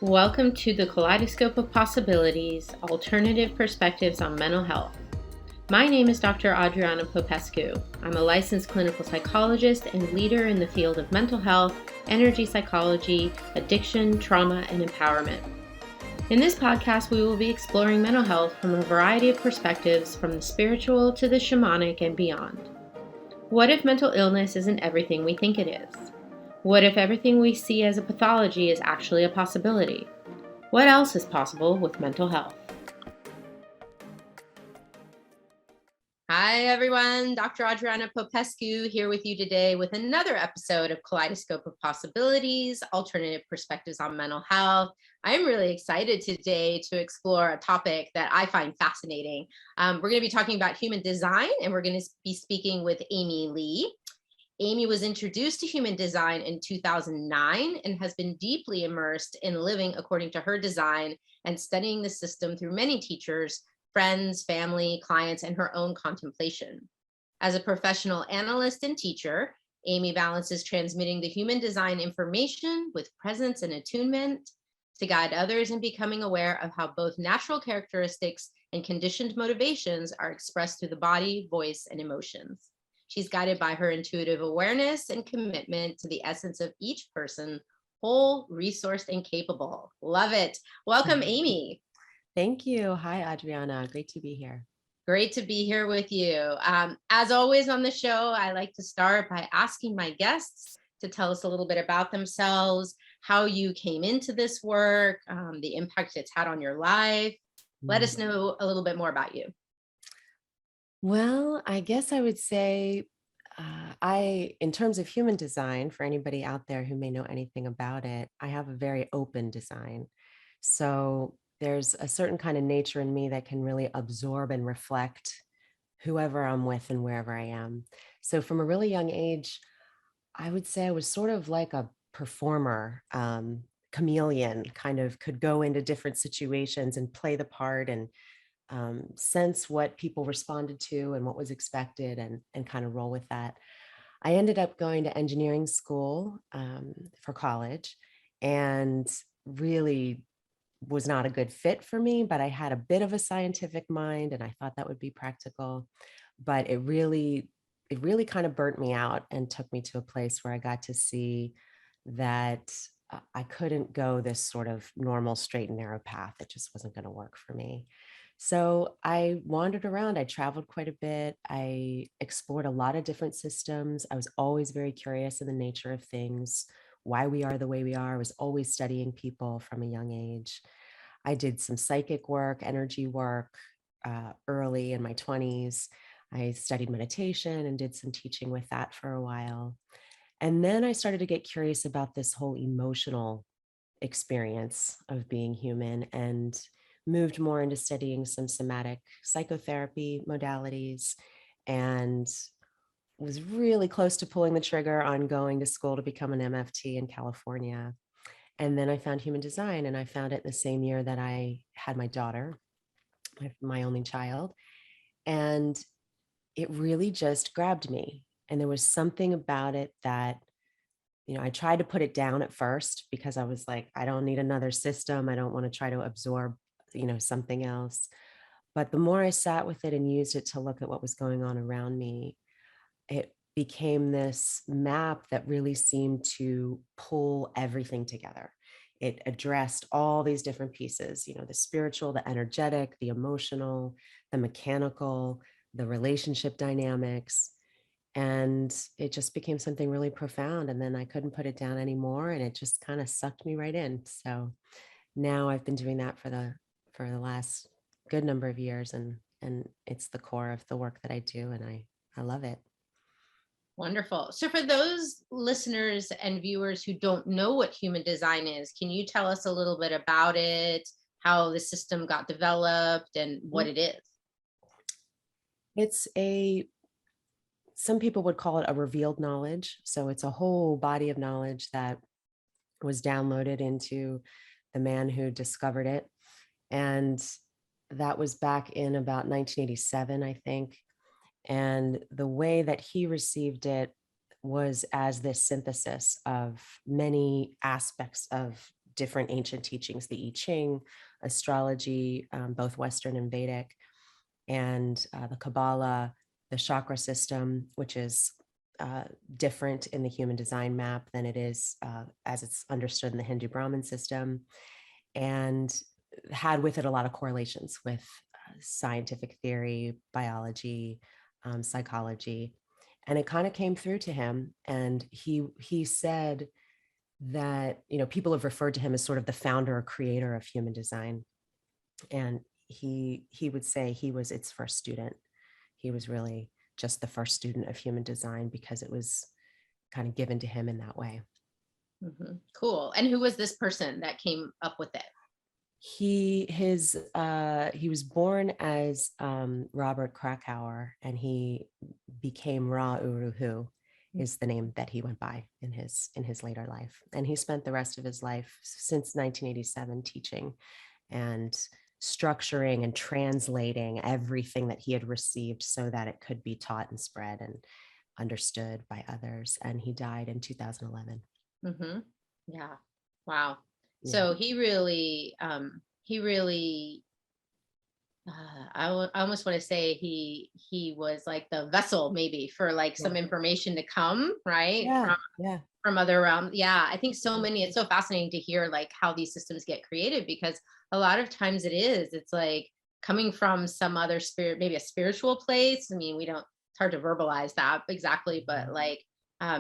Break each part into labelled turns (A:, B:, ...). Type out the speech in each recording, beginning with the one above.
A: Welcome to the Kaleidoscope of Possibilities, Alternative Perspectives on Mental Health. My name is Dr. Adriana Popescu. I'm a licensed clinical psychologist and leader in the field of mental health, energy psychology, addiction, trauma, and empowerment. In this podcast, we will be exploring mental health from a variety of perspectives, from the spiritual to the shamanic and beyond. What if mental illness isn't everything we think it is? What if everything we see as a pathology is actually a possibility? What else is possible with mental health? Hi, everyone. Dr. Adriana Popescu here with you today with another episode of Kaleidoscope of Possibilities, Alternative Perspectives on Mental Health. I'm really excited today to explore a topic that I find fascinating. We're going to be talking about human design, and we're going to be speaking with Amy Lee. Amy was introduced to human design in 2009 and has been deeply immersed in living according to her design and studying the system through many teachers, friends, family, clients, and her own contemplation. As a professional analyst and teacher, Amy balances transmitting the human design information with presence and attunement to guide others in becoming aware of how both natural characteristics and conditioned motivations are expressed through the body, voice, and emotions. She's guided by her intuitive awareness and commitment to the essence of each person, whole, resourced, and capable. Love it. Welcome, Amy.
B: Thank you. Hi, Adriana. Great to be here.
A: Great to be here with you. As always on the show, I like to start by asking my guests to tell us a little bit about themselves, how you came into this work, the impact it's had on your life. Let us know a little bit more about you.
B: Well, I guess I would say in terms of human design, for anybody out there who may know anything about it, I have a very open design. So there's a certain kind of nature in me that can really absorb and reflect whoever I'm with and wherever I am. So from a really young age, I would say I was sort of like a performer, chameleon, kind of could go into different situations and play the part and sense what people responded to and what was expected and kind of roll with that. I ended up going to engineering school for college and really was not a good fit for me, but I had a bit of a scientific mind and I thought that would be practical. But it really kind of burnt me out and took me to a place where I got to see that I couldn't go this sort of normal straight and narrow path. It just wasn't going to work for me. So I wandered around. I traveled quite a bit. I explored a lot of different systems. I was always very curious in the nature of things, why we are the way we are. I was always studying people from a young age. I did some psychic work, energy work early in my 20s. I studied meditation and did some teaching with that for a while. And then I started to get curious about this whole emotional experience of being human and moved more into studying some somatic psychotherapy modalities and was really close to pulling the trigger on going to school to become an MFT in California. And then I found human design, and I found it the same year that I had my daughter, my only child. And it really just grabbed me. And there was something about it that, I tried to put it down at first because I was like, I don't need another system. I don't want to try to absorb, something else. But the more I sat with it and used it to look at what was going on around me, it became this map that really seemed to pull everything together. It addressed all these different pieces, the spiritual, the energetic, the emotional, the mechanical, the relationship dynamics. And it just became something really profound. And then I couldn't put it down anymore. And it just kind of sucked me right in. So now I've been doing that for the last good number of years. And it's the core of the work that I do. And I love it.
A: Wonderful. So for those listeners and viewers who don't know what human design is, can you tell us a little bit about it, how the system got developed and what it is?
B: It's some people would call it a revealed knowledge. So it's a whole body of knowledge that was downloaded into the man who discovered it. And that was back in about 1987, I think. And the way that he received it was as this synthesis of many aspects of different ancient teachings, the I Ching, astrology, both Western and Vedic, and the Kabbalah, the chakra system, which is different in the human design map than it is as it's understood in the Hindu Brahmin system, and had with it a lot of correlations with scientific theory, biology, psychology. And it kind of came through to him. And he said that, people have referred to him as sort of the founder or creator of human design. And he would say he was its first student. He was really just the first student of human design because it was kind of given to him in that way.
A: Mm-hmm. Cool. And who was this person that came up with it?
B: He was born as Robert Krakauer, and he became Ra Uru, is the name that he went by in his later life. And he spent the rest of his life since 1987 teaching and structuring and translating everything that he had received so that it could be taught and spread and understood by others. And he died in 2011.
A: Mm-hmm. Yeah. Wow.
B: Yeah.
A: So he really, I almost want to say he was like the vessel maybe for like some information to come, right?
B: Yeah.
A: From other realms. Yeah. I think so many, it's so fascinating to hear like how these systems get created, because a lot of times it's like coming from some other spirit, maybe a spiritual place. I mean, it's hard to verbalize that exactly, but like,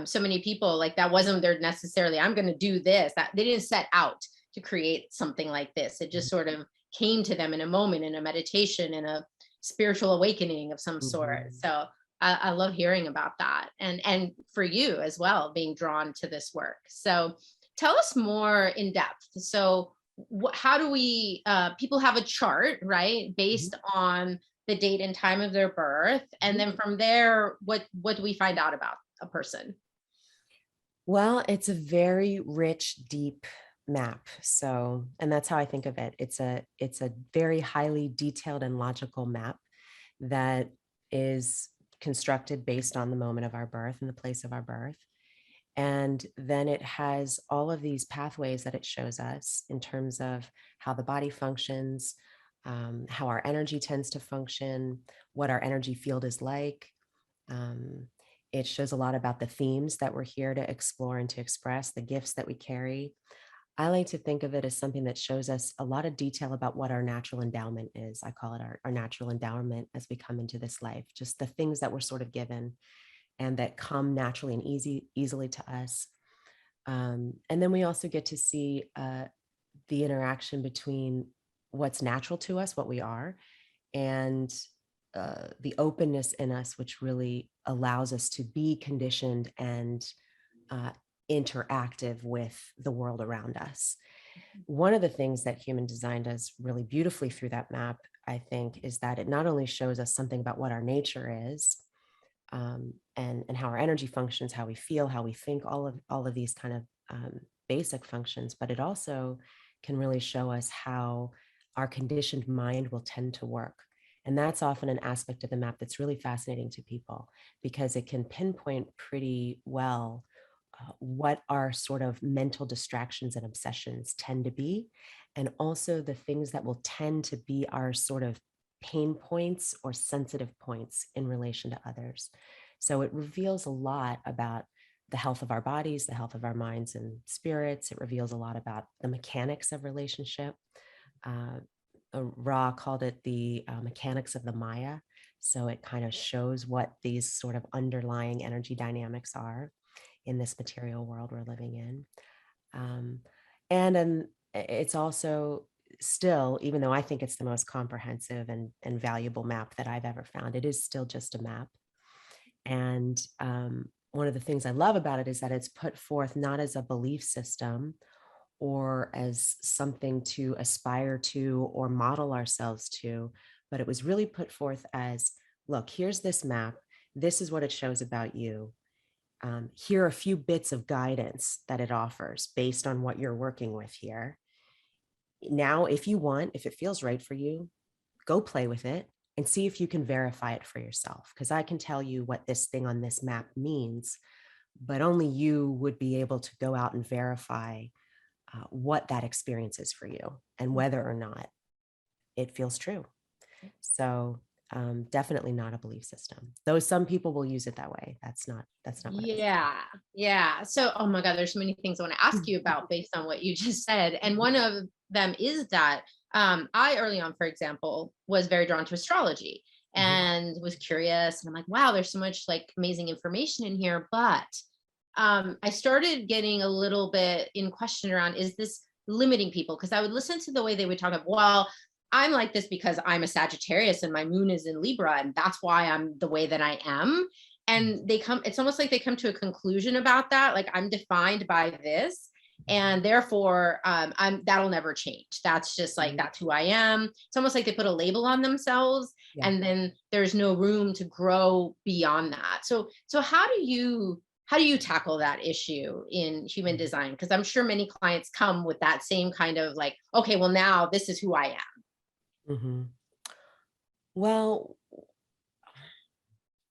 A: so many people like that wasn't their necessarily, I'm going to do this, that they didn't set out to create something like this. It just sort of came to them in a moment, in a meditation, in a spiritual awakening of some sort. So I love hearing about that. And for you as well, being drawn to this work. So tell us more in depth. So how do we, people have a chart, right? Based on the date and time of their birth. And then from there, what do we find out about a person?
B: Well, it's a very rich, deep map. So, and that's how I think of it. It's a very highly detailed and logical map that is constructed based on the moment of our birth and the place of our birth. And then it has all of these pathways that it shows us in terms of how the body functions, how our energy tends to function, what our energy field is like. It shows a lot about the themes that we're here to explore and to express, the gifts that we carry. I like to think of it as something that shows us a lot of detail about what our natural endowment is. I call it our natural endowment as we come into this life, just the things that we're sort of given and that come naturally and easily to us. And then we also get to see the interaction between what's natural to us, what we are, and the openness in us, which really allows us to be conditioned and interactive with the world around us. One of the things that human design does really beautifully through that map, I think, is that it not only shows us something about what our nature is, and how our energy functions, how we feel, how we think, all of these kind of basic functions, but it also can really show us how our conditioned mind will tend to work. And that's often an aspect of the map that's really fascinating to people, because it can pinpoint pretty well what our sort of mental distractions and obsessions tend to be, and also the things that will tend to be our sort of pain points or sensitive points in relation to others. So it reveals a lot about the health of our bodies, the health of our minds and spirits. It reveals a lot about the mechanics of relationship. Ra called it the mechanics of the Maya. So it kind of shows what these sort of underlying energy dynamics are in this material world we're living in. And it's also still, even though I think it's the most comprehensive and valuable map that I've ever found, it is still just a map. And one of the things I love about it is that it's put forth not as a belief system or as something to aspire to or model ourselves to, but it was really put forth as, look, here's this map. This is what it shows about you. Here are a few bits of guidance that it offers based on what you're working with here. Now, if you want, if it feels right for you, go play with it and see if you can verify it for yourself. Because I can tell you what this thing on this map means, but only you would be able to go out and verify what that experience is for you and whether or not it feels true. So definitely not a belief system, though some people will use it that way. That's not what it is.
A: Yeah. So, oh my God, there's so many things I want to ask you about based on what you just said. And one of them is that I early on, for example, was very drawn to astrology and was curious. And I'm like, wow, there's so much like amazing information in here. But I started getting a little bit in question around, is this limiting people? Because I would listen to the way they would talk of, well, I'm like this because I'm a Sagittarius and my moon is in Libra, and that's why I'm the way that I am. And it's almost like they come to a conclusion about that. Like, I'm defined by this, and therefore that'll never change. That's just like, that's who I am. It's almost like they put a label on themselves, and then there's no room to grow beyond that. So how do you tackle that issue in human design? Because I'm sure many clients come with that same kind of like, okay, well, now this is who I am.
B: Mm-hmm. Well,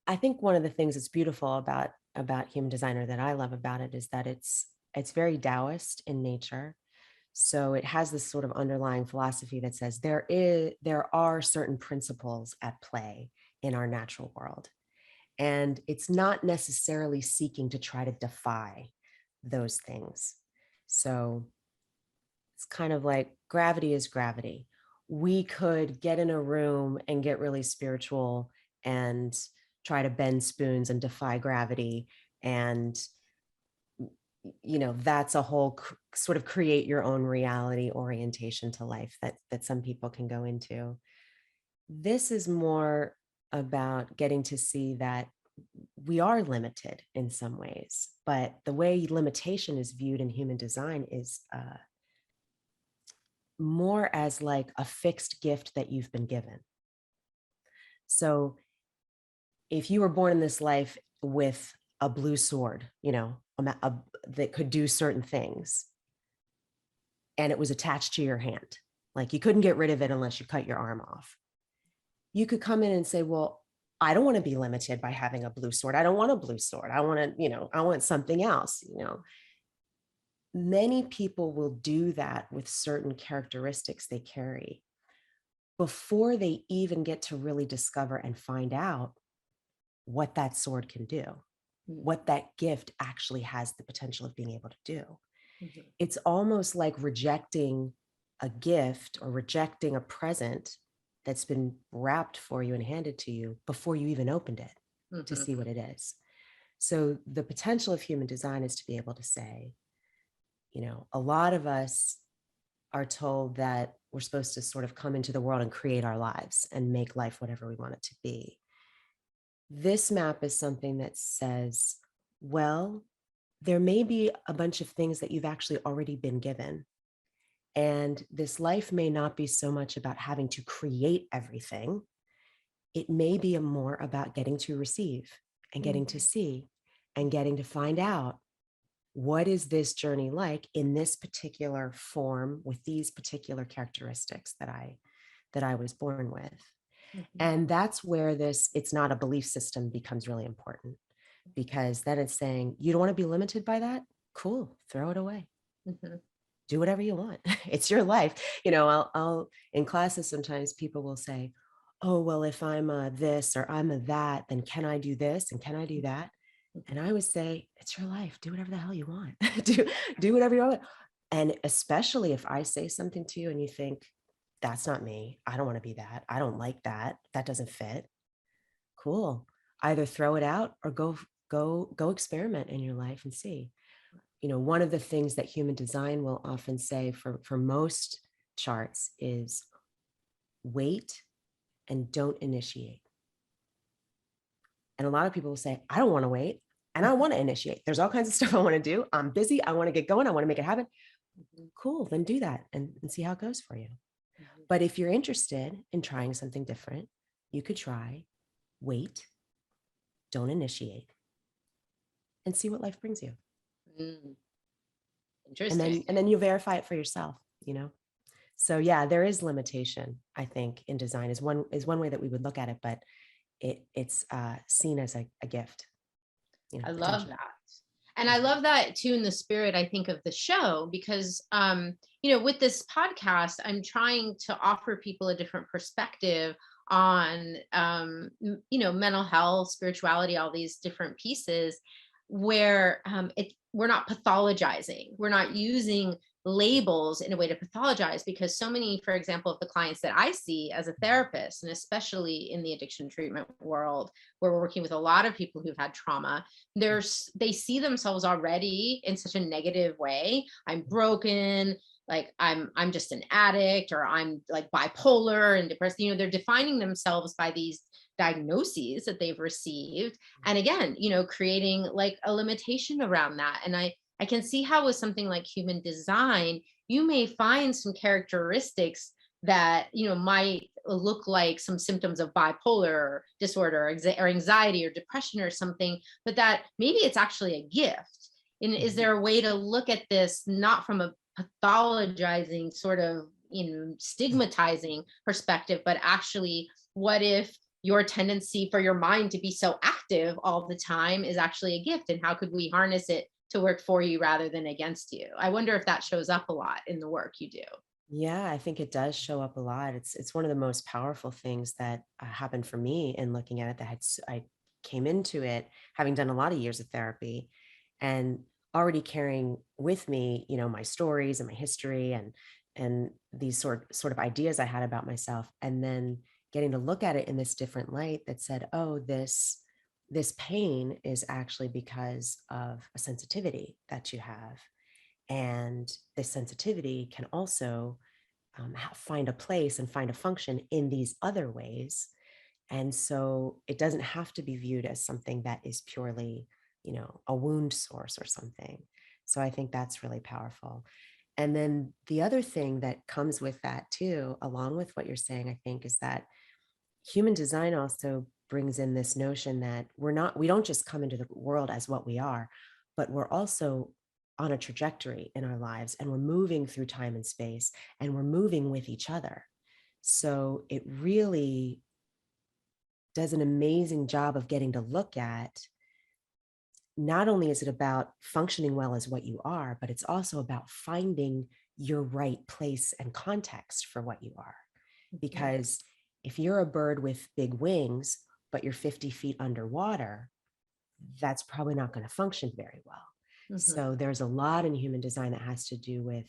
B: I think one of the things that's beautiful about human design, or that I love about it, is that it's very Taoist in nature. So it has this sort of underlying philosophy that says there are certain principles at play in our natural world. And it's not necessarily seeking to try to defy those things. So it's kind of like gravity is gravity. We could get in a room and get really spiritual and try to bend spoons and defy gravity. And, that's a whole sort of create your own reality orientation to life that some people can go into. This is more about getting to see that we are limited in some ways, but the way limitation is viewed in human design is more as like a fixed gift that you've been given. So if you were born in this life with a blue sword, that could do certain things, and it was attached to your hand, like you couldn't get rid of it unless you cut your arm off, you could come in and say, well, I don't want to be limited by having a blue sword. I don't want a blue sword. I want to, I want something else. Many people will do that with certain characteristics they carry before they even get to really discover and find out what that sword can do, what that gift actually has the potential of being able to do. It's almost like rejecting a gift or rejecting a present that's been wrapped for you and handed to you before you even opened it to see what it is. So the potential of human design is to be able to say, a lot of us are told that we're supposed to sort of come into the world and create our lives and make life whatever we want it to be. This map is something that says, well, there may be a bunch of things that you've actually already been given. And this life may not be so much about having to create everything. It may be more about getting to receive and getting to see and getting to find out, what is this journey like in this particular form with these particular characteristics that I was born with. And that's where it's not a belief system becomes really important, because then it's saying, you don't want to be limited by that? Cool, throw it away. Do whatever you want. It's your life. I'll in classes, sometimes people will say, oh, well, if I'm a this or I'm a that, then can I do this and can I do that? And I would say, it's your life. Do whatever the hell you want. do whatever you want. And especially if I say something to you and you think, that's not me. I don't want to be that. I don't like that. That doesn't fit. Cool. Either throw it out or go experiment in your life and see. One of the things that human design will often say for most charts is wait and don't initiate. And a lot of people will say, I don't want to wait and I want to initiate. There's all kinds of stuff I want to do. I'm busy. I want to get going. I want to make it happen. Cool. Then do that and see how it goes for you. But if you're interested in trying something different, you could try wait, don't initiate, and see what life brings you.
A: Interesting.
B: And then you verify it for yourself, So yeah, there is limitation, I think, in design is one way that we would look at it, but it's seen as a gift.
A: I love that. And I love that too, in the spirit, I think, of the show, because, with this podcast, I'm trying to offer people a different perspective on, mental health, spirituality, all these different pieces where we're not pathologizing. We're not using labels in a way to pathologize, because so many, for example, of the clients that I see as a therapist, and especially in the addiction treatment world, where we're working with a lot of people who've had trauma, they see themselves already in such a negative way. I'm broken, like I'm just an addict, or I'm like bipolar and depressed. They're defining themselves by these diagnoses that they've received, and again, creating like a limitation around that. And I can see how with something like human design, you may find some characteristics that might look like some symptoms of bipolar disorder, or anxiety or depression or something, but that maybe it's actually a gift. And is there a way to look at this not from a pathologizing, sort of stigmatizing perspective, but actually, what if your tendency for your mind to be so active all the time is actually a gift, and how could we harness it to work for you rather than against you? I wonder if that shows up a lot in the work you do.
B: Yeah, I think it does show up a lot. It's one of the most powerful things that happened for me in looking at it. I came into it having done a lot of years of therapy, and already carrying with me, my stories and my history, and these sort of ideas I had about myself, and then getting to look at it in this different light that said, oh, this pain is actually because of a sensitivity that you have. And this sensitivity can also find a place and find a function in these other ways. And so it doesn't have to be viewed as something that is purely, a wound source or something. So I think that's really powerful. And then the other thing that comes with that too, along with what you're saying, I think, is that human design also brings in this notion that we don't just come into the world as what we are, but we're also on a trajectory in our lives, and we're moving through time and space, and we're moving with each other. So it really does an amazing job of getting to look at, not only is it about functioning well as what you are, but it's also about finding your right place and context for what you are. Because if you're a bird with big wings, but you're 50 feet underwater, that's probably not going to function very well. Mm-hmm. So there's a lot in human design that has to do with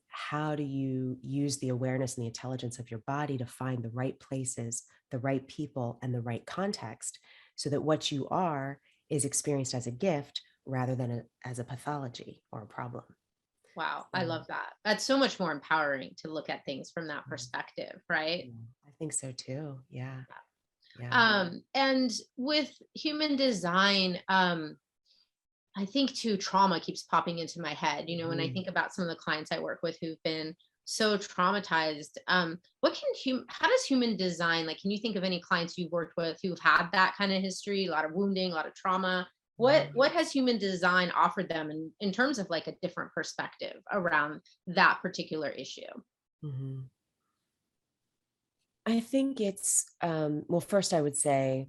B: how do you use the awareness and the intelligence of your body to find the right places, the right people, and the right context, so that what you are is experienced as a gift rather than as a pathology or a problem.
A: Wow, I love that. That's so much more empowering to look at things from that perspective, right?
B: I think so too. Yeah.
A: And with human design, I think too, trauma keeps popping into my head. When I think about some of the clients I work with who've been so traumatized, how does human design, like, can you think of any clients you've worked with who've had that kind of history, a lot of wounding, a lot of trauma? What has human design offered them in terms of like a different perspective around that particular issue?
B: Mm-hmm. I think it's, well, first I would say,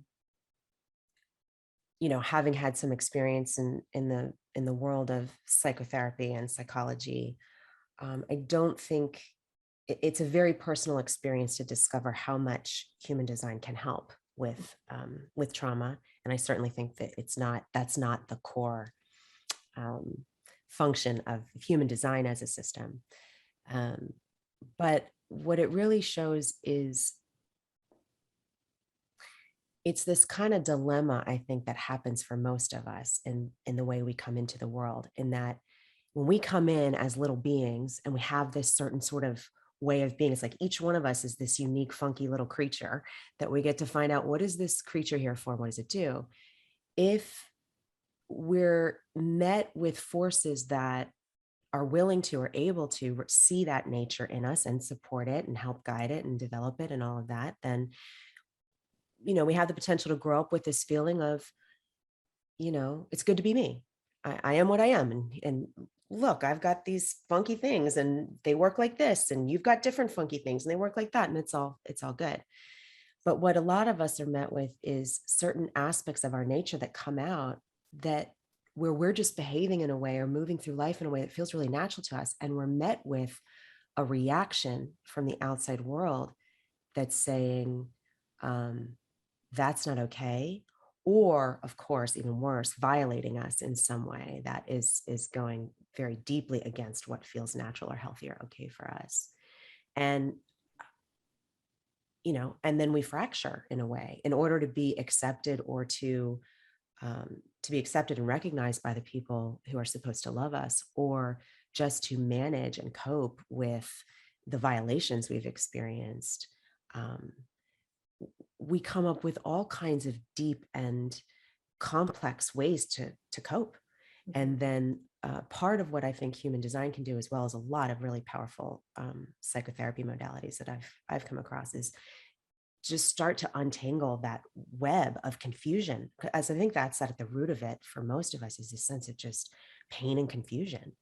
B: having had some experience in the world of psychotherapy and psychology, I don't think it's a very personal experience to discover how much human design can help with trauma. And I certainly think that that's not the core function of human design as a system. But what it really shows is it's this kind of dilemma, I think, that happens for most of us in the way we come into the world, in that when we come in as little beings and we have this certain sort of way of being, it's like each one of us is this unique, funky little creature that we get to find out, what is this creature here for? What does it do? If we're met with forces that are willing to or able to see that nature in us and support it and help guide it and develop it and all of that, then we have the potential to grow up with this feeling of, it's good to be me. I am what I am. And look, I've got these funky things and they work like this, and you've got different funky things and they work like that. And it's all good. But what a lot of us are met with is certain aspects of our nature that come out that where we're just behaving in a way or moving through life in a way that feels really natural to us, and we're met with a reaction from the outside world that's saying, that's not okay, or of course, even worse, violating us in some way that is going very deeply against what feels natural or healthy or okay for us. And and then we fracture in a way in order to be accepted, or to be accepted and recognized by the people who are supposed to love us, or just to manage and cope with the violations we've experienced. um, we come up with all kinds of deep and complex ways to cope. And then part of what I think human design can do, as well as a lot of really powerful psychotherapy modalities that I've come across, is just start to untangle that web of confusion. As I think that's at the root of it for most of us, is this sense of just pain and confusion.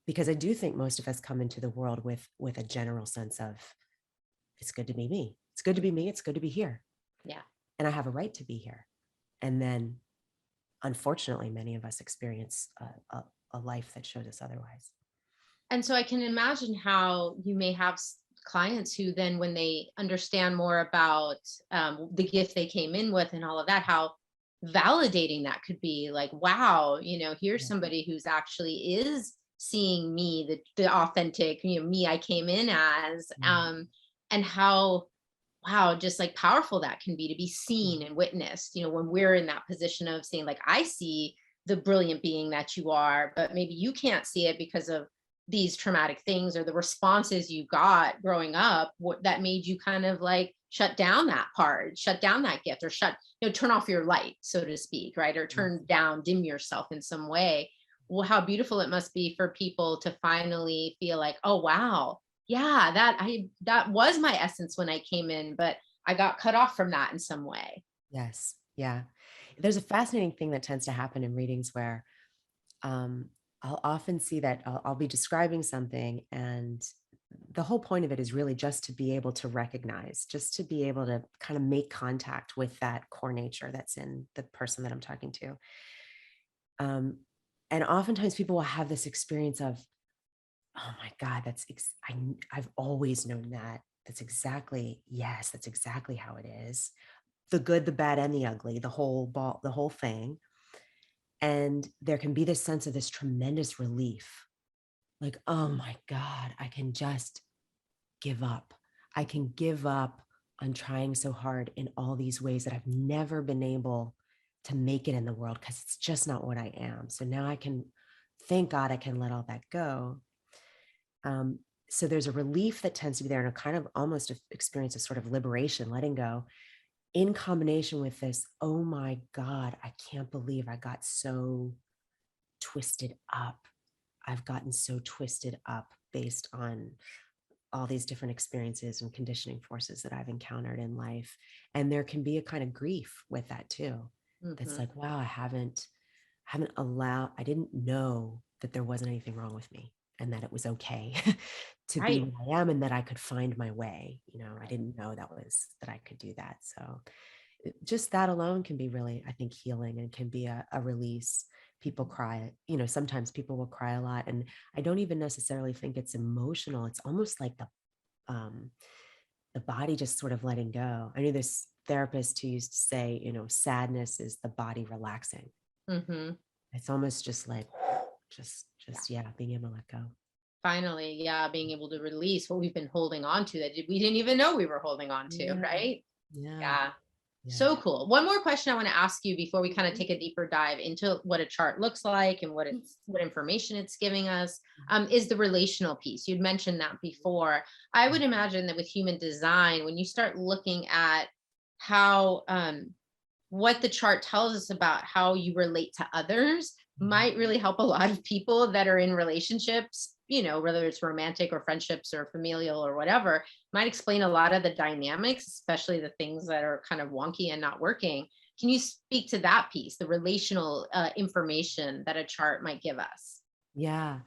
B: Because I do think most of us come into the world with a general sense of, it's good to be me. It's good to be me. It's good to be here.
A: Yeah.
B: And I have a right to be here. And then, unfortunately, many of us experience a life that shows us otherwise.
A: And so I can imagine how you may have clients who then, when they understand more about the gift they came in with and all of that, how validating that could be. Like, wow, here's
B: Yeah.
A: somebody who's actually is seeing me, the authentic, me I came in as, and how, wow, just like powerful that can be to be seen and witnessed, when we're in that position of saying, like, I see the brilliant being that you are, but maybe you can't see it because of these traumatic things or the responses you got growing up, that made you kind of like shut down that part, shut down that gift, or turn off your light, so to speak, right? Or turn down, dim yourself in some way. Well, how beautiful it must be for people to finally feel like, oh, wow, yeah, that was my essence when I came in, but I got cut off from that in some way.
B: Yes. Yeah. There's a fascinating thing that tends to happen in readings where um, I'll often see that I'll be describing something, and the whole point of it is really just to be able to recognize, just to be able to kind of make contact with that core nature that's in the person that I'm talking to. And oftentimes people will have this experience of, oh my God, I've always known that. Yes, that's exactly how it is. The good, the bad, and the ugly, the whole ball, the whole thing. And there can be this sense of this tremendous relief. Like, oh my God, I can just give up. I can give up on trying so hard in all these ways that I've never been able to make it in the world, because it's just not what I am. So now I can, thank God, I can let all that go. So there's a relief that tends to be there, and a kind of almost experience of sort of liberation, letting go, in combination with this, oh my God, I can't believe I got so twisted up. I've gotten so twisted up based on all these different experiences and conditioning forces that I've encountered in life. And there can be a kind of grief with that too. That's like, wow, I didn't know that there wasn't anything wrong with me, and that it was okay to be
A: Right.
B: who I am, and that I could find my way. I didn't know that I could do that. So just that alone can be really, I think, healing, and can be a release. People cry, sometimes people will cry a lot. And I don't even necessarily think it's emotional. It's almost like the body just sort of letting go. I knew this therapist who used to say, sadness is the body relaxing.
A: Mm-hmm.
B: It's almost just like, yeah, being able to let go.
A: Finally, yeah, being able to release what we've been holding on to that we didn't even know we were holding on to,
B: Yeah.
A: right?
B: Yeah.
A: Yeah.
B: Yeah.
A: So cool. One more question I want to ask you before we kind of take a deeper dive into what a chart looks like and what information it's giving us, is the relational piece. You'd mentioned that before. I would imagine that with human design, when you start looking at how what the chart tells us about how you relate to others might really help a lot of people that are in relationships, whether it's romantic or friendships or familial or whatever, might explain a lot of the dynamics, especially the things that are kind of wonky and not working. Can you speak to that piece, the relational information that a chart might give us?
B: Yeah.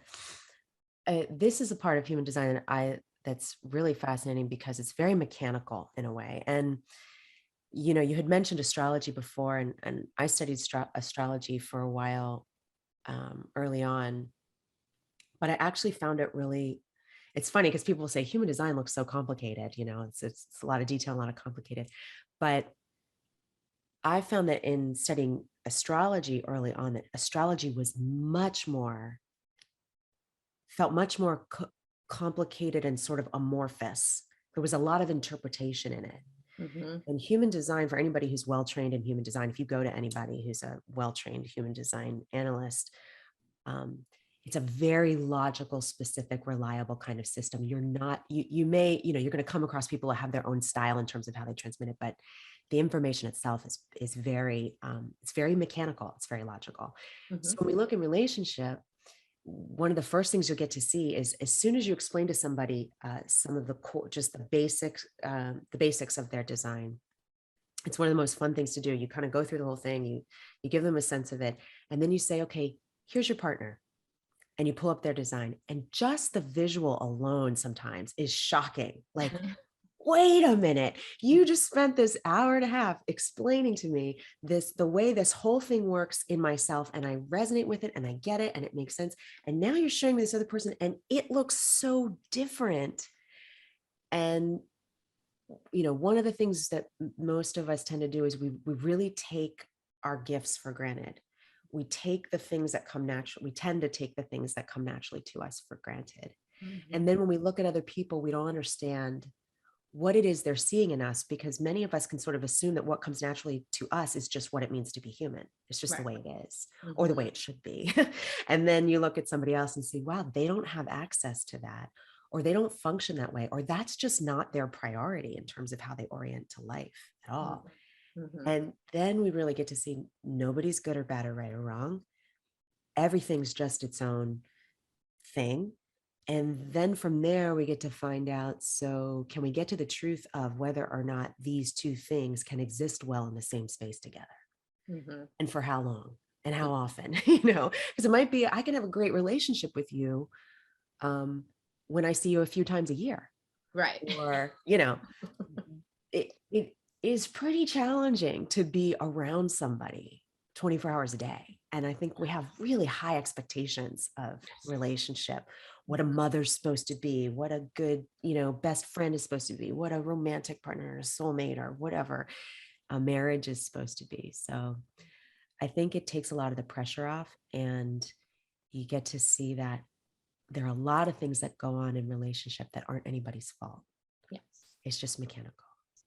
B: This is a part of human design that's really fascinating, because it's very mechanical in a way. And you had mentioned astrology before, and I studied astrology for a while early on, but I actually found it really, it's funny because people say human design looks so complicated, it's a lot of detail, a lot of complicated. But I found that in studying astrology early on, that astrology was felt much more complicated and sort of amorphous. There was a lot of interpretation in it.
A: Mm-hmm.
B: And human design, for anybody who's well-trained in human design, if you go to anybody who's a well-trained human design analyst, um, it's a very logical, specific, reliable kind of system. You're not, you may, you're going to come across people who have their own style in terms of how they transmit it, but the information itself is very, it's very mechanical. It's very logical.
A: Mm-hmm.
B: So when we look in relationship, one of the first things you'll get to see is as soon as you explain to somebody some of the core, just the basics of their design. It's one of the most fun things to do. You kind of go through the whole thing, you give them a sense of it, and then you say, okay, here's your partner. And you pull up their design. And just the visual alone sometimes is shocking. Like, wait a minute, you just spent this hour and a half explaining to me the way this whole thing works in myself, and I resonate with it and I get it and it makes sense. And now you're showing me this other person and it looks so different. And one of the things that most of us tend to do is we really take our gifts for granted. We take the things that come naturally. We tend to take the things that come naturally to us for granted.
A: Mm-hmm.
B: And then when we look at other people, we don't understand what it is they're seeing in us, because many of us can sort of assume that what comes naturally to us is just what it means to be human. It's just
A: Right.
B: the way it is,
A: Mm-hmm.
B: or the way it should be. And then you look at somebody else and see, wow, they don't have access to that, or they don't function that way, or that's just not their priority in terms of how they orient to life at all.
A: Mm-hmm.
B: And then we really get to see nobody's good or bad or right or wrong. Everything's just its own thing. And then from there, we get to find out, so can we get to the truth of whether or not these two things can exist well in the same space together?
A: Mm-hmm.
B: And for how long and how often, because it might be, I can have a great relationship with you when I see you a few times a year.
A: Right.
B: Or, it is pretty challenging to be around somebody 24 hours a day. And I think we have really high expectations of relationship, what a mother's supposed to be, what a good, best friend is supposed to be, what a romantic partner, a soulmate, or whatever a marriage is supposed to be. So I think it takes a lot of the pressure off, and you get to see that there are a lot of things that go on in relationship that aren't anybody's fault.
A: Yes.
B: It's just mechanical.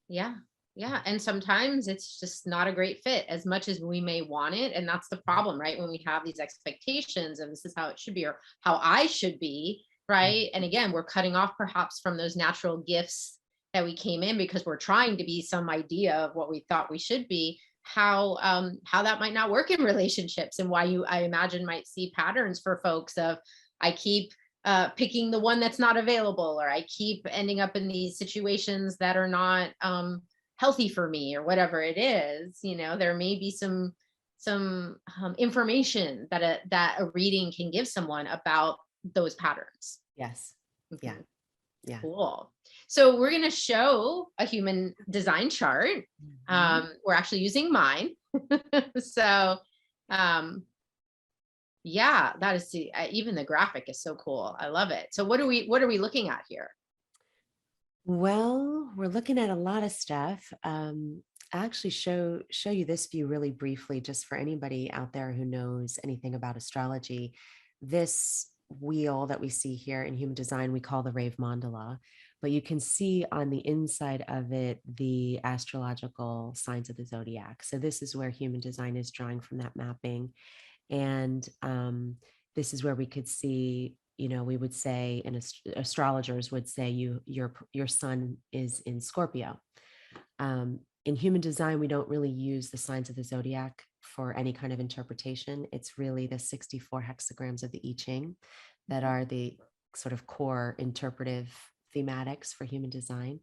A: Yeah. Yeah. And sometimes it's just not a great fit as much as we may want it. And that's the problem, right? When we have these expectations of this is how it should be or how I should be, right? And again, we're cutting off perhaps from those natural gifts that we came in because we're trying to be some idea of what we thought we should be. How that might not work in relationships, and why I imagine might see patterns for folks of I keep picking the one that's not available, or I keep ending up in these situations that are not healthy for me, or whatever it is. There may be some information that a reading can give someone about those patterns.
B: Yes.
A: Mhm.
B: Yeah. Yeah.
A: Cool. So we're going to show a human design chart. We're actually using mine. So yeah, that is even the graphic is so cool. I love it. So what are we looking at here?
B: Well, we're looking at a lot of stuff. I actually show you this view really briefly, just for anybody out there who knows anything about astrology. This wheel that we see here in human design, we call the Rave Mandala, but you can see on the inside of it the astrological signs of the zodiac. So this is where human design is drawing from that mapping. And this is where we could see, we would say, and astrologers would say your sun is in Scorpio. In human design, we don't really use the signs of the zodiac for any kind of interpretation. It's really the 64 hexagrams of the I Ching that are the sort of core interpretive thematics for human design.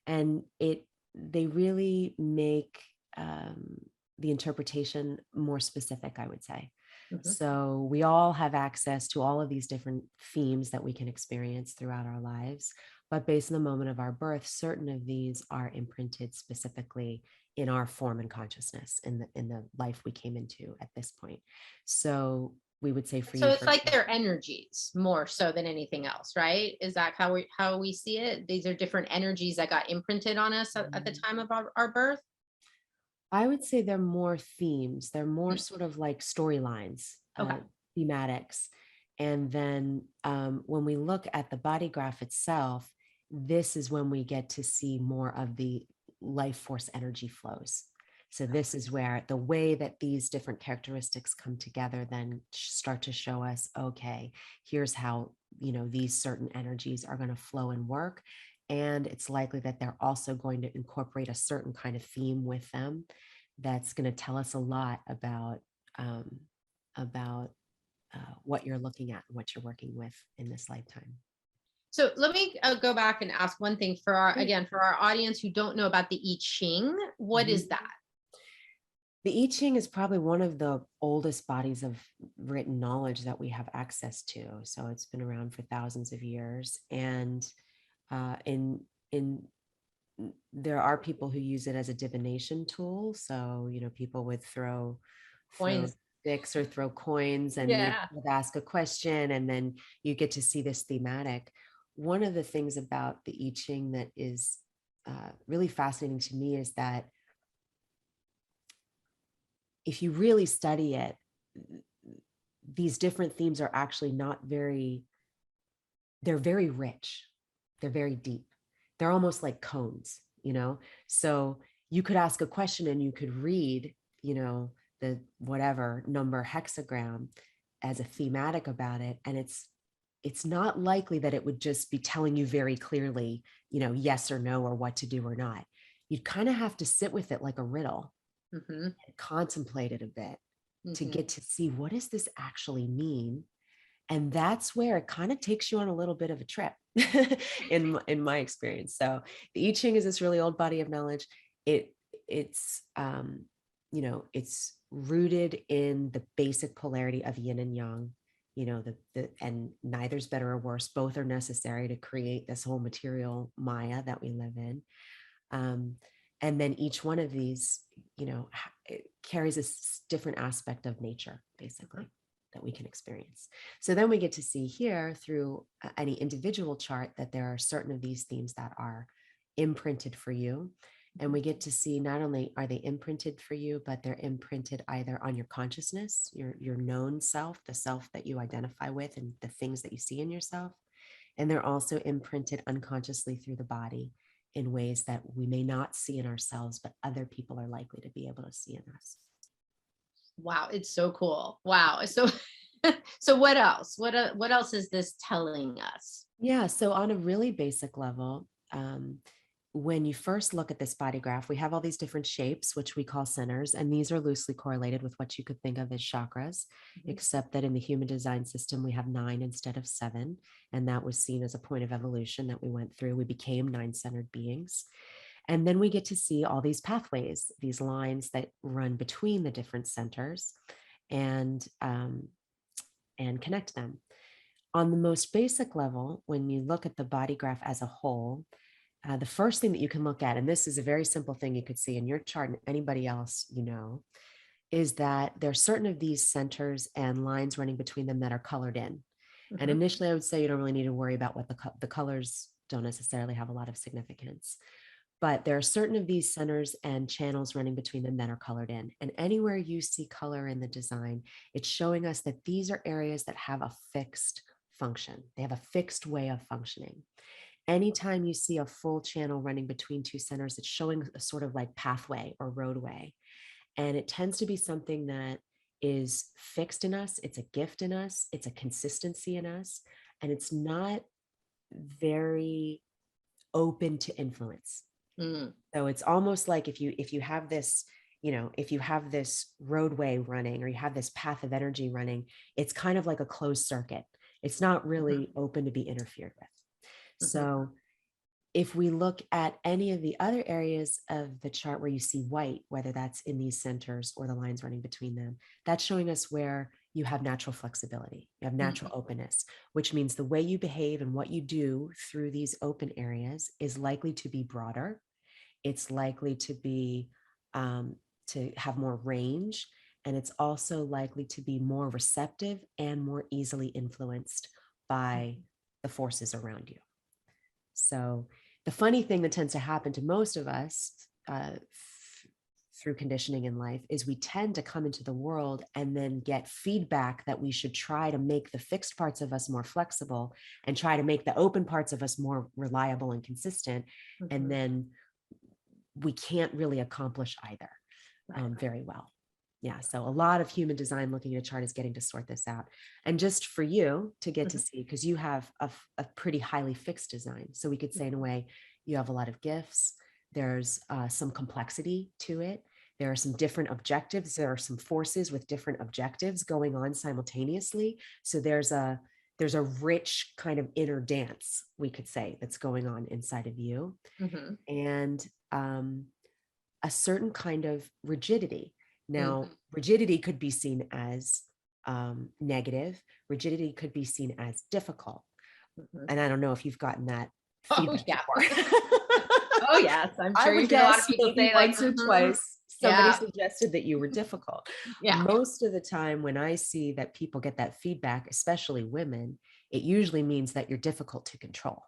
B: And they really make the interpretation more specific, I would say.
A: Mm-hmm.
B: So we all have access to all of these different themes that we can experience throughout our lives. But based on the moment of our birth, certain of these are imprinted specifically in our form and consciousness in the life we came into at this point. So we would say for
A: So
B: you,
A: it's
B: for
A: like their energies more so than anything else, right? Is that how we see it? These are different energies that got imprinted on us at the time of our birth.
B: I would say they're more themes. They're more
A: Mm.
B: sort of like storylines,
A: Okay.
B: thematics. And then when we look at the body graph itself, this is when we get to see more of the life force energy flows. So this is where the way that these different characteristics come together then start to show us, okay, here's how, these certain energies are going to flow and work. And it's likely that they're also going to incorporate a certain kind of theme with them that's going to tell us a lot um, about what you're looking at and what you're working with in this lifetime.
A: So let me go back and ask one thing for our audience who don't know about the I Ching. What
B: Mhm.
A: is that?
B: The I Ching is probably one of the oldest bodies of written knowledge that we have access to. So it's been around for thousands of years, and in there are people who use it as a divination tool. So people would throw
A: Coins.
B: sticks or throw coins, and you
A: Yeah.
B: would ask a question, and then you get to see this thematic. One of the things about the I Ching that is really fascinating to me is that if you really study it, these different themes are actually not very, they're very rich. They're very deep. They're almost like cones. So you could ask a question and you could read, the whatever number hexagram as a thematic about it. And it's not likely that it would just be telling you very clearly, yes or no, or what to do or not. You'd kind of have to sit with it like a riddle and contemplate it a bit to get to see, what does this actually mean? And that's where it kind of takes you on a little bit of a trip in my experience. So the I Ching is this really old body of knowledge. It's it's rooted in the basic polarity of yin and yang. And neither's better or worse. Both are necessary to create this whole material Maya that we live in. And then each one of these, it carries a different aspect of nature, basically, that we can experience. So then we get to see here through any individual chart that there are certain of these themes that are imprinted for you. And we get to see not only are they imprinted for you, but they're imprinted either on your consciousness, your known self, the self that you identify with and the things that you see in yourself. And they're also imprinted unconsciously through the body in ways that we may not see in ourselves, but other people are likely to be able to see in us.
A: Wow, it's so cool. Wow. So so what else? What else is this telling us?
B: Yeah. So on a really basic level, when you first look at this body graph, we have all these different shapes, which we call centers, and these are loosely correlated with what you could think of as chakras, except that in the human design system, we have 9 instead of 7. And that was seen as a point of evolution that we went through. We became 9-centered beings. And then we get to see all these pathways, these lines that run between the different centers and connect them. On the most basic level, when you look at the body graph as a whole, the first thing that you can look at, and this is a very simple thing you could see in your chart and anybody else, is that there are certain of these centers and lines running between them that are colored in. And initially, I would say you don't really need to worry about what the colors don't necessarily have a lot of significance. But there are certain of these centers and channels running between them that are colored in. And anywhere you see color in the design, it's showing us that these are areas that have a fixed function. They have a fixed way of functioning. Anytime you see a full channel running between 2 centers, it's showing a sort of like pathway or roadway. And it tends to be something that is fixed in us. It's a gift in us. It's a consistency in us. And it's not very open to influence. So it's almost like if you have this, if you have this roadway running or you have this path of energy running, it's kind of like a closed circuit. It's not really open to be interfered with. So if we look at any of the other areas of the chart where you see white, whether that's in these centers or the lines running between them, that's showing us where you have natural flexibility, you have natural openness, which means the way you behave and what you do through these open areas is likely to be broader. It's likely to be to have more range. And it's also likely to be more receptive and more easily influenced by the forces around you. So the funny thing that tends to happen to most of us through conditioning in life is we tend to come into the world and then get feedback that we should try to make the fixed parts of us more flexible and try to make the open parts of us more reliable and consistent. And then we can't really accomplish either very well. Yeah. So a lot of human design looking at a chart is getting to sort this out. And just for you to get to see, because you have a pretty highly fixed design. So we could say in a way, you have a lot of gifts. There's some complexity to it. There are some different objectives. There are some forces with different objectives going on simultaneously. So there's a rich kind of inner dance, we could say, that's going on inside of you. And a certain kind of rigidity. Now, rigidity could be seen as negative. Rigidity could be seen as difficult. And I don't know if you've gotten that feedback before.
A: Oh, yes. I'm sure you get a lot of people say
B: once or twice somebody suggested that you were difficult. Most of the time when I see that people get that feedback, especially women, it usually means that you're difficult to control.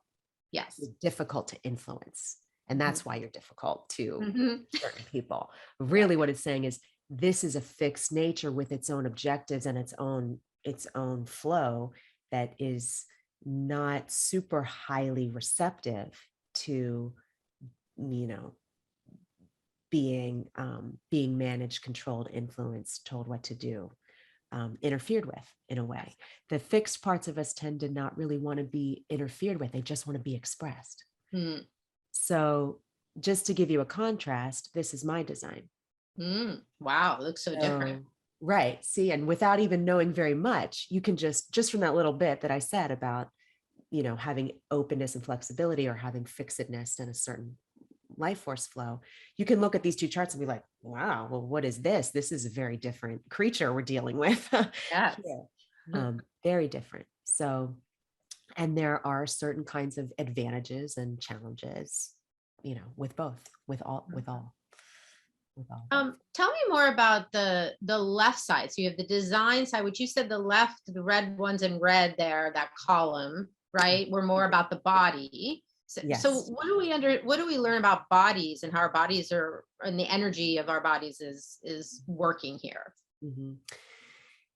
A: Yes.
B: You're difficult to influence. And that's why you're difficult to certain people. Really what it's saying is this is a fixed nature with its own objectives and its own flow that is not super highly receptive to, being managed, controlled, influenced, told what to do, interfered with in a way. The fixed parts of us tend to not really want to be interfered with. They just want to be expressed. So just to give you a contrast, this is my design.
A: Wow, it looks so different.
B: Right. See, and without even knowing very much, you can just from that little bit that I said about, having openness and flexibility or having fixedness and a certain life force flow, you can look at these two charts and be like, wow, well, what is this? This is a very different creature we're dealing with.
A: Yes.
B: Very different. So, and there are certain kinds of advantages and challenges, with both, with all.
A: Tell me more about the left side. So you have the design side, which you said the left, the red ones in red there, that column, right? We're more about the body. So what do we learn about bodies and how our bodies are, and the energy of our bodies is working here?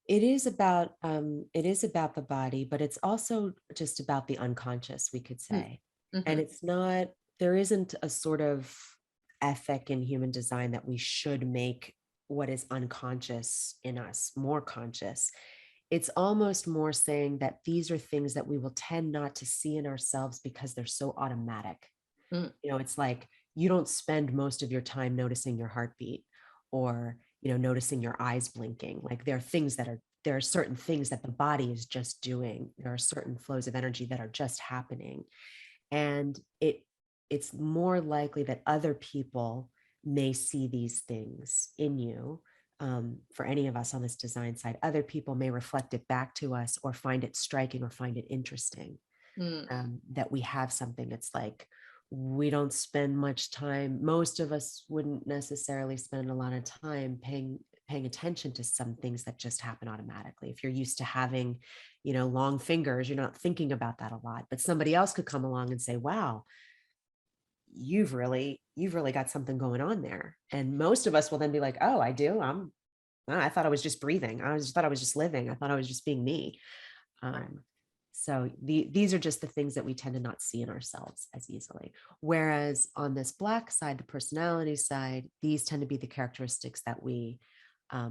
B: It is about the body, but it's also just about the unconscious, we could say. And it's not, there isn't a sort of ethic in human design that we should make what is unconscious in us more conscious. It's almost more saying that these are things that we will tend not to see in ourselves because they're so automatic. It's like you don't spend most of your time noticing your heartbeat or, noticing your eyes blinking. Like there are certain things that the body is just doing. There are certain flows of energy that are just happening. And it's more likely that other people may see these things in you. For any of us on this design side, other people may reflect it back to us or find it striking or find it interesting. That we have something that's like, we don't spend much time. Most of us wouldn't necessarily spend a lot of time paying attention to some things that just happen automatically. If you're used to having, long fingers, you're not thinking about that a lot, but somebody else could come along and say, wow, you've really got something going on there. And most of us will then be like, oh, I do. I thought I was just breathing. Thought I was just living. I thought I was just being me. So these are just the things that we tend to not see in ourselves as easily. Whereas on this black side, the personality side, these tend to be the characteristics that we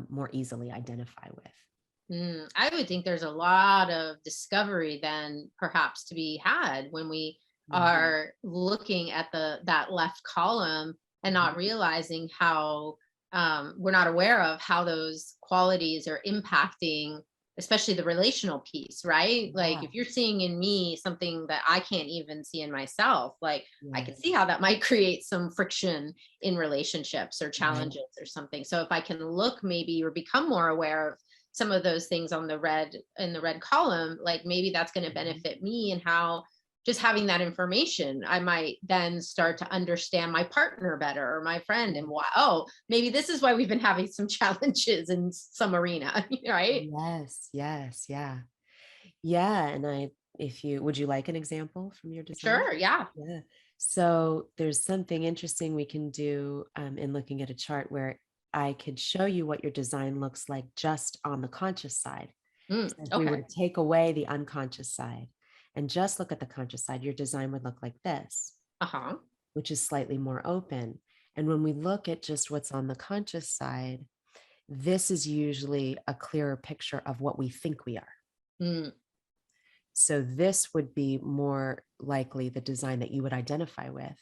B: more easily identify with.
A: I would think there's a lot of discovery then perhaps to be had when we are looking at that left column and not realizing how we're not aware of how those qualities are impacting, especially the relational piece, right? Like if you're seeing in me something that I can't even see in myself, like I can see how that might create some friction in relationships or challenges or something. So if I can look maybe or become more aware of some of those things in the red column, like maybe that's going to benefit me and how just having that information, I might then start to understand my partner better or my friend, and why, oh, maybe this is why we've been having some challenges in some arena, right?
B: Yes, yes, yeah. Yeah, and if you would you like an example from your design?
A: Sure. Yeah.
B: Yeah. So there's something interesting we can do in looking at a chart where I could show you what your design looks like just on the conscious side. So if we were
A: Okay.
B: to take away the unconscious side and just look at the conscious side, your design would look like this,
A: Uh-huh.
B: which is slightly more open. And when we look at just what's on the conscious side, this is usually a clearer picture of what we think we are.
A: Mm.
B: So this would be more likely the design that you would identify with.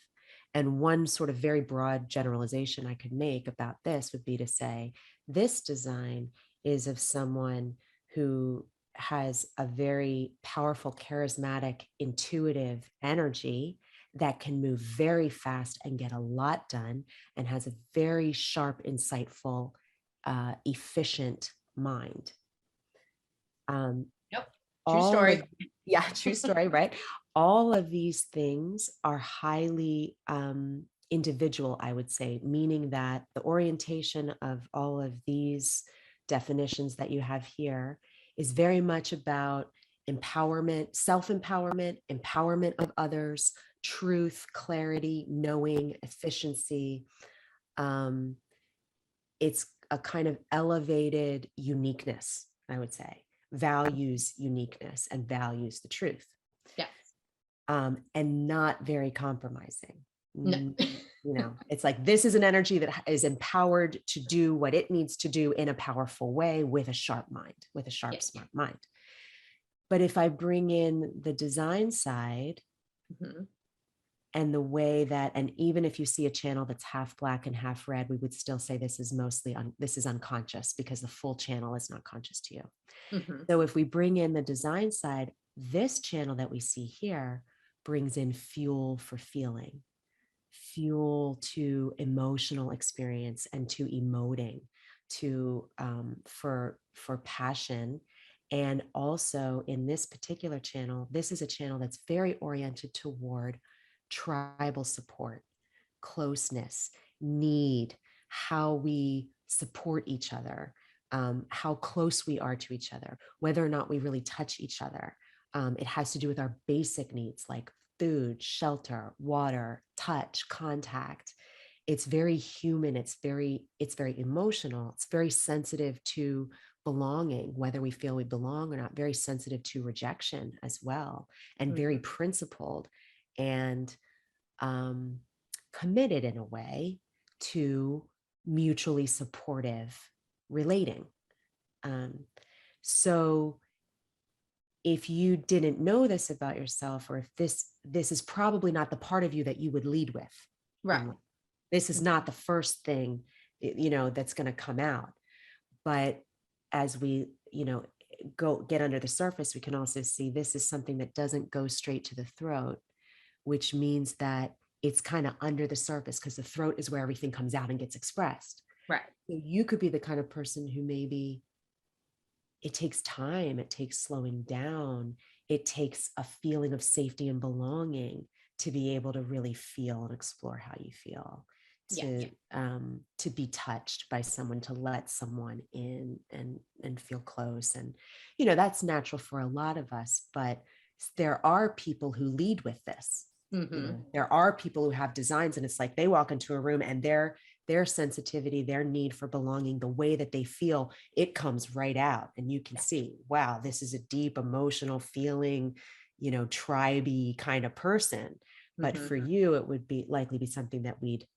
B: And one sort of very broad generalization I could make about this would be to say, this design is of someone who has a very powerful, charismatic, intuitive energy that can move very fast and get a lot done, and has a very sharp, insightful, efficient mind.
A: Yep. True
B: All
A: story.
B: of Yeah, true story, right? All of these things are highly individual, I would say, meaning that the orientation of all of these definitions that you have here is very much about empowerment, self-empowerment, empowerment of others, truth, clarity, knowing, efficiency. Um, it's a kind of elevated uniqueness, I would say, values uniqueness and values the truth,
A: Yes.
B: and not very compromising.
A: No.
B: It's like this is an energy that is empowered to do what it needs to do in a powerful way with a sharp mind, with a sharp,
A: Yeah.
B: smart mind. But if I bring in the design side,
A: Mhm.
B: and the way that, and even if you see a channel that's half black and half red, we would still say this is mostly this is unconscious, because the full channel is not conscious to you.
A: Mhm.
B: So if we bring in the design side, this channel that we see here brings in fuel for feeling, fuel to emotional experience, and to emoting, to for passion. And also in this particular channel, this is a channel that's very oriented toward tribal support, closeness, need, how we support each other, how close we are to each other, whether or not we really touch each other. It has to do with our basic needs like food, shelter, water, touch, contact. It's very human. It's very emotional. It's very sensitive to belonging, whether we feel we belong or not, very sensitive to rejection as well, and very
A: Mhm.
B: principled and committed in a way to mutually supportive relating. Um, so if you didn't know this about yourself, or if this is probably not the part of you that you would lead with
A: Right.
B: in life. This is not the first thing that's going to come out. But as we go get under the surface, we can also see this is something that doesn't go straight to the throat, which means that it's kind of under the surface, because the throat is where everything comes out and gets expressed.
A: Right.
B: So you could be the kind of person who maybe it takes time, it takes slowing down, it takes a feeling of safety and belonging to be able to really feel and explore how you feel,
A: Yeah.
B: to be touched by someone, to let someone in and feel close. And that's natural for a lot of us, but there are people who lead with this.
A: Mm-hmm.
B: There are people who have designs, and it's like they walk into a room and their sensitivity, their need for belonging, the way that they feel, it comes right out. And you can see, wow, this is a deep emotional feeling, tribe-y kind of person. But
A: Mm-hmm.
B: for you, it would be likely be something that we'd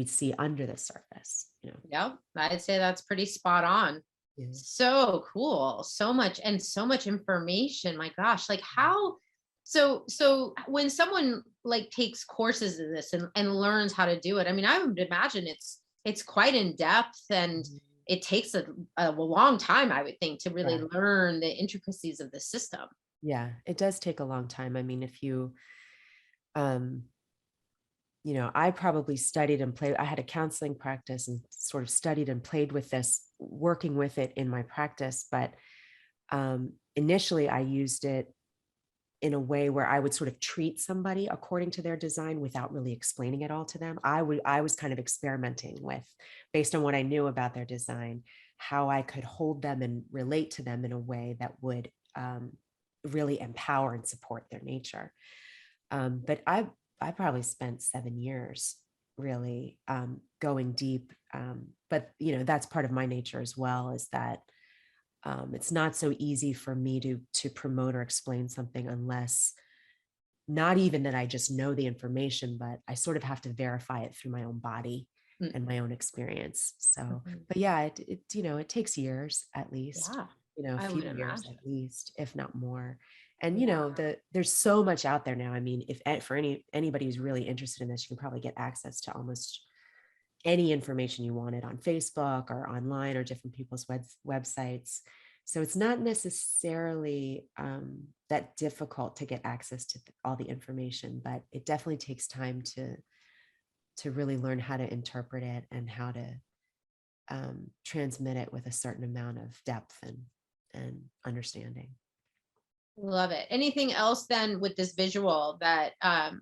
B: see under the surface.
A: Yep. I'd say that's pretty spot on.
B: Yeah.
A: So cool. So much and so much information. My gosh. Like how so when someone like takes courses in this and learns how to do it, I mean, I would imagine it's quite in depth, and
B: Mhm.
A: it takes a long time, I would think, to really
B: Yeah.
A: learn the intricacies of the system.
B: Yeah, it does take a long time. I mean, if um, I probably studied and played. I had a counseling practice and sort of studied and played with this, working with it in my practice. But initially, I used it in a way where I would sort of treat somebody according to their design without really explaining it all to them. I was kind of experimenting with, based on what I knew about their design, how I could hold them and relate to them in a way that would really empower and support their nature. But I probably spent 7 years really going deep. But that's part of my nature as well, is that it's not so easy for me to promote or explain something unless, not even that I just know the information, but I sort of have to verify it through my own body and my own experience. So, but yeah, it takes years at least,
A: Yeah,
B: a
A: I
B: few
A: would
B: years
A: imagine.
B: at least, if not more. And
A: Yeah.
B: there's so much out there now. I mean, if for anybody who's really interested in this, you can probably get access to almost any information you wanted on Facebook or online or different people's websites. So it's not necessarily that difficult to get access to all the information, but it definitely takes time to really learn how to interpret it and how to transmit it with a certain amount of depth and understanding.
A: Love it. Anything else then with this visual that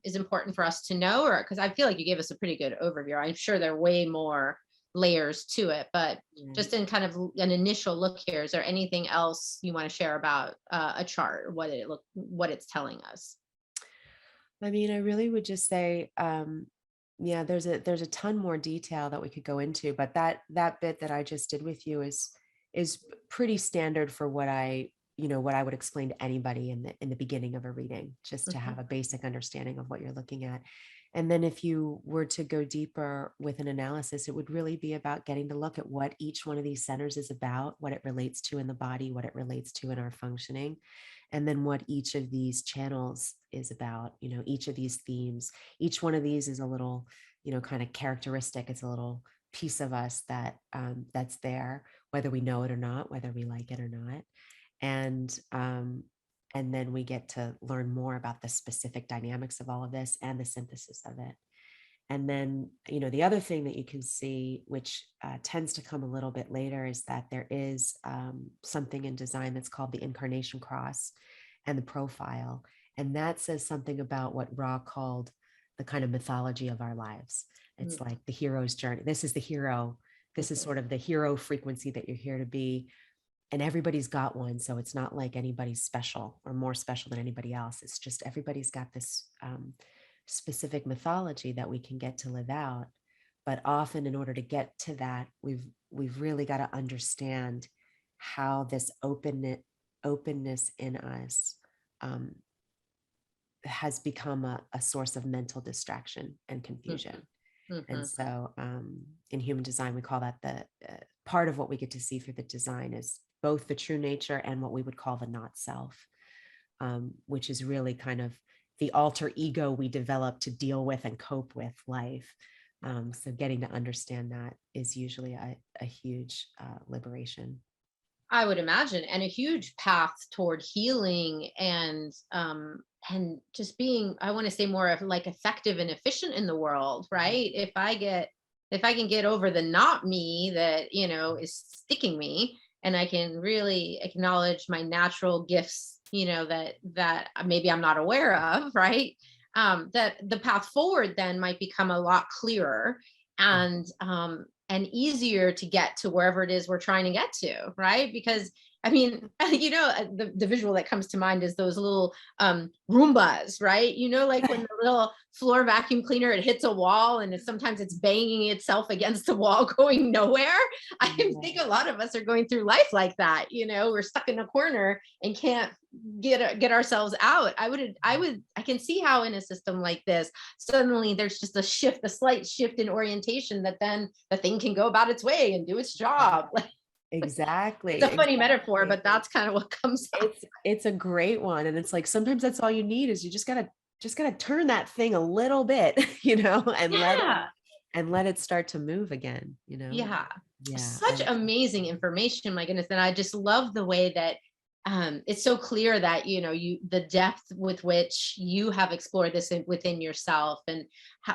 A: is important for us to know? Or because I feel like you gave us a pretty good overview. I'm sure there are way more layers to it, but
B: Yeah.
A: just in kind of an initial look here, is there anything else you want to share about a chart, what it's telling us?
B: I mean, I really would just say, yeah, there's a ton more detail that we could go into, but that bit that I just did with you is pretty standard for what what I would explain to anybody in the beginning of a reading, just to have a basic understanding of what you're looking at. And then if you were to go deeper with an analysis, it would really be about getting to look at what each one of these centers is about, what it relates to in the body, what it relates to in our functioning, and then what each of these channels is about, each of these themes. Each one of these is a little, kind of characteristic. It's a little piece of us that's there, whether we know it or not, whether we like it or not. And then we get to learn more about the specific dynamics of all of this and the synthesis of it. And then, the other thing that you can see, which tends to come a little bit later, is that there is something in design that's called the incarnation cross and the profile. And that says something about what Ra called the kind of mythology of our lives. It's like the hero's journey. This is the hero. This is sort of the hero frequency that you're here to be. And everybody's got one. So it's not like anybody's special or more special than anybody else. It's just everybody's got this specific mythology that we can get to live out. But often, in order to get to that, we've really got to understand how this openness in us has become a source of mental distraction and confusion. And so in human design, we call that the part of what we get to see through the design is both the true nature and what we would call the not self, which is really kind of the alter ego we develop to deal with and cope with life. So getting to understand that is usually a huge liberation.
A: I would imagine, and a huge path toward healing and just being, I want to say, more of like effective and efficient in the world, right? If I can get over the not me that, is sticking me, and I can really acknowledge my natural gifts, that maybe I'm not aware of, right? That the path forward then might become a lot clearer and easier to get to wherever it is we're trying to get to, right? Because I mean, the visual that comes to mind is those little Roombas, right? Like when the little floor vacuum cleaner, it hits a wall and sometimes it's banging itself against the wall going nowhere. I think a lot of us are going through life like that. We're stuck in a corner and can't get ourselves out. I can see how in a system like this, suddenly there's just a slight shift in orientation, that then the thing can go about its way and do its job.
B: Exactly.
A: It's a funny metaphor, but that's kind of what comes up.
B: It's a great one. And it's like, sometimes that's all you need is you just gotta turn that thing a little bit, and let it start to move again,
A: Yeah.
B: Yeah.
A: Such amazing information, my goodness. And I just love the way that it's so clear that, the depth with which you have explored this within yourself, and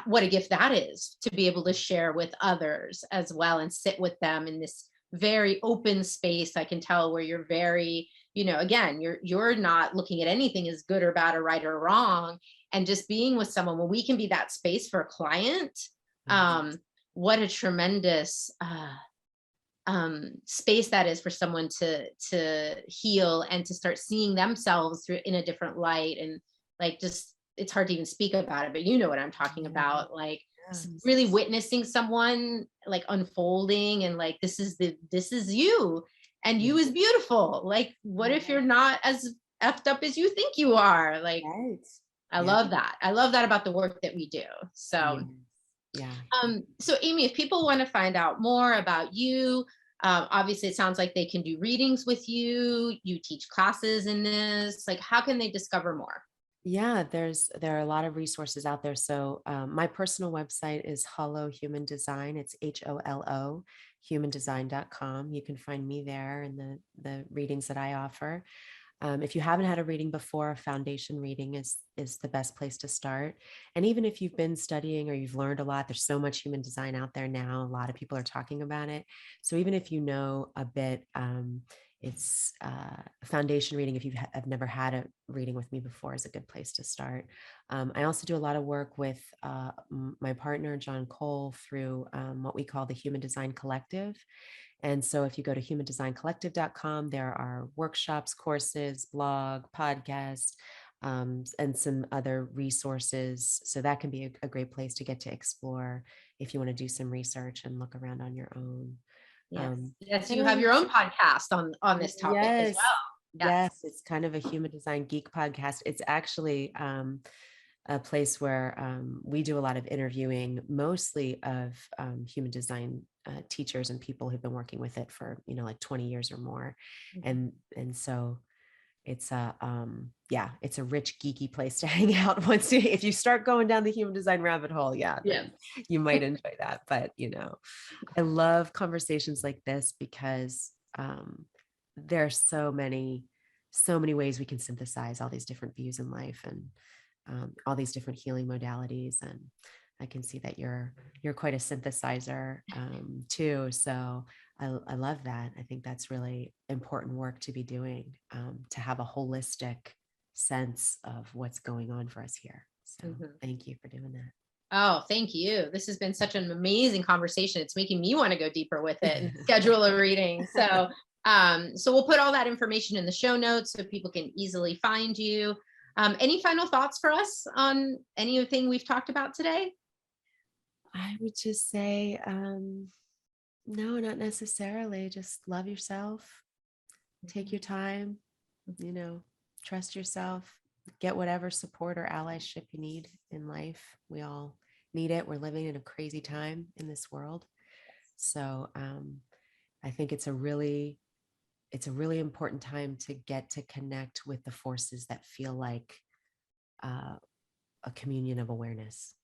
A: what a gift that is to be able to share with others as well and sit with them in this very open space. I can tell where you're very, again, you're not looking at anything as good or bad or right or wrong. And just being with someone when we can be that space for a client, what a tremendous space that is for someone to heal and to start seeing themselves through in a different light. And like, just, it's hard to even speak about it, but you know what I'm talking about, like really witnessing someone like unfolding and like, this is you, and you is beautiful. Like, what if you're not as effed up as you think you are? Like, I love that. I love that about the work that we do. So so Amy, if people want to find out more about you, obviously it sounds like they can do readings with you. You teach classes in this. Like, how can they discover more?
B: Yeah, there are a lot of resources out there. So my personal website is Holo Human Design. It's HOLO humandesign.com. You can find me there and the readings that I offer. If you haven't had a reading before, a foundation reading is the best place to start. And even if you've been studying or you've learned a lot, there's so much human design out there now. A lot of people are talking about it. So even if you know a bit, it's a foundation reading. If have never had a reading with me before, is a good place to start. I also do a lot of work with my partner, John Cole, through what we call the Human Design Collective. And so if you go to humandesigncollective.com, there are workshops, courses, blog, podcasts, and some other resources. So that can be a great place to get to explore if you want to do some research and look around on your own.
A: Yes, you have your own podcast on this topic as well.
B: Yes, it's kind of a human design geek podcast. It's actually a place where we do a lot of interviewing, mostly of human design teachers and people who've been working with it for, like 20 years or more. And so it's it's a rich, geeky place to hang out if you start going down the human design rabbit hole. Then you might enjoy that. But, I love conversations like this because there are so many ways we can synthesize all these different views in life and all these different healing modalities. And I can see that you're quite a synthesizer too. So I love that. I think that's really important work to be doing, to have a holistic sense of what's going on for us here. So thank you for doing that.
A: Oh, thank you. This has been such an amazing conversation. It's making me want to go deeper with it and schedule a reading. So, so we'll put all that information in the show notes so people can easily find you. Any final thoughts for us on anything we've talked about today?
B: I would just say, no, not necessarily. Just love yourself. Take your time, trust yourself, get whatever support or allyship you need in life. We all need it. We're living in a crazy time in this world. So I think it's a really important time to get to connect with the forces that feel like a communion of awareness.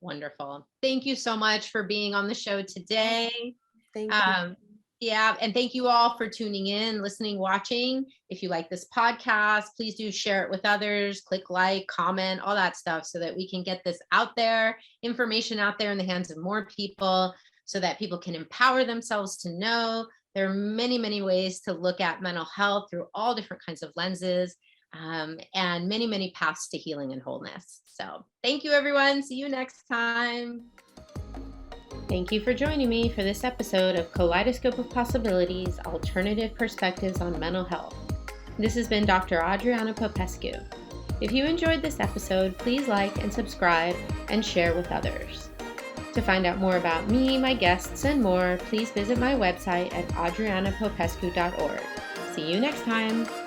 A: Wonderful. Thank you so much for being on the show today.
B: Thank you.
A: Yeah. And thank you all for tuning in, listening, watching. If you like this podcast, please do share it with others, click like, comment, all that stuff so that we can get this out there, information out there in the hands of more people so that people can empower themselves to know there are many, many ways to look at mental health through all different kinds of lenses, and many, many paths to healing and wholeness. So thank you, everyone. See you next time. Thank you for joining me for this episode of Kaleidoscope of Possibilities, Alternative Perspectives on Mental Health. This has been Dr. Adriana Popescu. If you enjoyed this episode, please like and subscribe and share with others. To find out more about me, my guests, and more, please visit my website at adrianapopescu.org. See you next time.